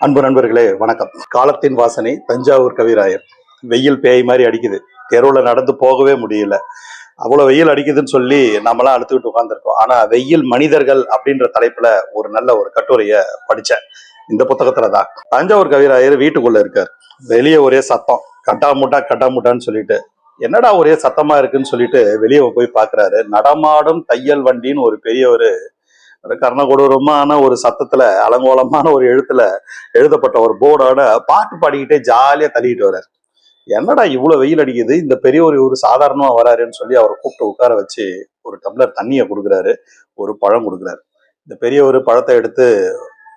அன்பு நண்பர்களே வணக்கம். காலத்தின் வாசனை தஞ்சாவூர் கவிராயர். வெயில் பேய் மாதிரி அடிக்குது, தெருவில் நடந்து போகவே முடியல. அவ்வளவு வெயில் அடிக்குதுன்னு சொல்லி நம்மளாம் அழுத்துக்கிட்டு உட்காந்துருக்கோம். ஆனா வெயில் மனிதர்கள் அப்படின்ற தலைப்புல ஒரு நல்ல ஒரு கட்டுரைய படிச்சேன். இந்த புத்தகத்துலதான் தஞ்சாவூர் கவிராயர் வீட்டுக்குள்ள இருக்காரு. வெளியே ஒரே சத்தம், கட்டாமுட்டா கட்டாமுட்டான்னு சொல்லிட்டு, என்னடா ஒரே சத்தமா இருக்குன்னு சொல்லிட்டு வெளியே போய் பாக்குறாரு. நடமாடும் தையல் வண்டின்னு ஒரு பெரிய ஒரு கர்ணகொடூரமான ஒரு சத்தத்துல, அலங்கோலமான ஒரு எழுத்துல எழுதப்பட்ட ஒரு போர்டோட பாட்டு பாடிக்கிட்டே ஜாலியா தள்ளிட்டு வர்றாரு. என்னடா இவ்வளவு வெயில் அடிக்குது, இந்த பெரியவர் இவரு சாதாரணமா வராருன்னு சொல்லி அவரை கூப்பிட்டு உட்கார வச்சு ஒரு டம்ளர் தண்ணியை கொடுக்குறாரு, ஒரு பழம் கொடுக்குறாரு. இந்த பெரியவர் பழத்தை எடுத்து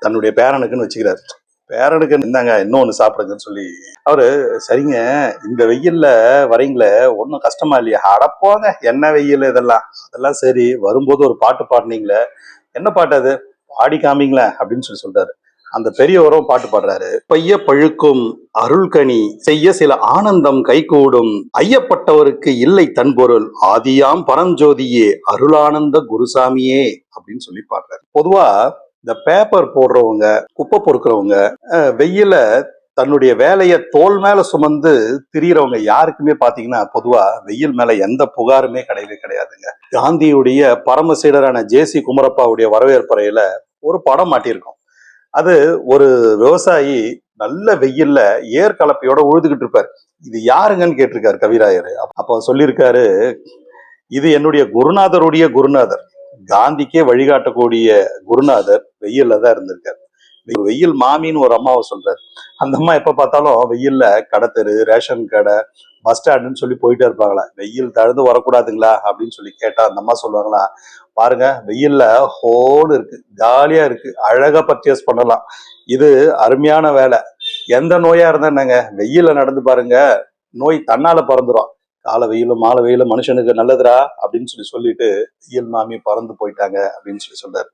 தன்னுடைய பேரனுக்குன்னு வச்சுக்கிறாரு. பேரனுக்கு இருந்தாங்க இன்னொன்னு சாப்பிடுங்கன்னு சொல்லி அவரு, சரிங்க இந்த வெயில்ல வரீங்களே ஒன்றும் கஷ்டமா இல்லையா? அடப்போங்க, என்ன வெயில் இதெல்லாம், அதெல்லாம் சரி, வரும்போது ஒரு பாட்டு பாடினீங்களே, என்ன பாட்டு அது, பாடி காமிங்களேன் அப்படின்னு சொல்லி சொல்றாரு. அந்த பெரியவரும் பாட்டு பாடுறாரு. பைய பழுக்கும் அருள்கனி செய்ய சில ஆனந்தம் கைகூடும், ஐயப்பட்டவருக்கு இல்லை தன்பொருள் ஆதியாம் பரஞ்சோதியே அருளானந்த குருசாமியே அப்படின்னு சொல்லி பாடுறாரு. பொதுவா இந்த பேப்பர் போடுறவங்க, குப்பை பொறுக்கிறவங்க, வெயில தன்னுடைய வேலையை தோல் மேல சுமந்து திரியறவங்க யாருக்குமே பாத்தீங்கன்னா பொதுவா வெயில் மேல எந்த புகாருமே கிடையவே கிடையாதுங்க. காந்தியுடைய பரம சீடரான ஜே.சி. குமரப்பாவுடைய வரவேற்பறையில ஒரு படம் மாட்டியிருக்கோம். அது ஒரு விவசாயி நல்ல வெயில்ல ஏர் கலப்பையோட உழுதுகிட்டு இருப்பாரு. இது யாருங்கன்னு கேட்டிருக்காரு கவிராயர். அப்போ சொல்லியிருக்காரு, இது என்னுடைய குருநாதருடைய குருநாதர், காந்திக்கே வழிகாட்டக்கூடிய குருநாதர் வெயில்ல தான் இருந்திருக்காரு. வெயில் மாமின்னு ஒரு அம்மாவை சொல்றாரு. அந்த அம்மா எப்ப பார்த்தாலும் வெயில்ல கடை தெரு, ரேஷன் கடை, பஸ் ஸ்டாண்டுன்னு சொல்லி போயிட்டே இருப்பாங்களா. வெயில் தழுந்து வரக்கூடாதுங்களா அப்படின்னு சொல்லி கேட்டா அந்த அம்மா சொல்லுவாங்களா, பாருங்க வெயில்ல ஹோல் இருக்கு, ஜாலியா இருக்கு, அழகா பர்ச்சேஸ் பண்ணலாம், இது அருமையான வேலை. எந்த நோயா இருந்தா என்னங்க, வெயில நடந்து பாருங்க, நோய் தன்னால பறந்துடும். காலை வெயிலும் மாலை வெயிலும் மனுஷனுக்கு நல்லதுரா அப்படின்னு சொல்லி சொல்லிட்டு வெயில் மாமி பறந்து போயிட்டாங்க அப்படின்னு சொல்லி சொல்றாரு.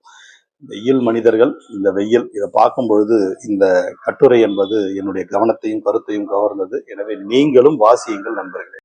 வெயில் மனிதர்கள், இந்த வெயில், இதை பார்க்கும் பொழுது இந்த கட்டுரை என்பது என்னுடைய கவனத்தையும் கருத்தையும் கவர்ந்தது. எனவே நீங்களும் வாசியுங்கள் நண்பர்களே.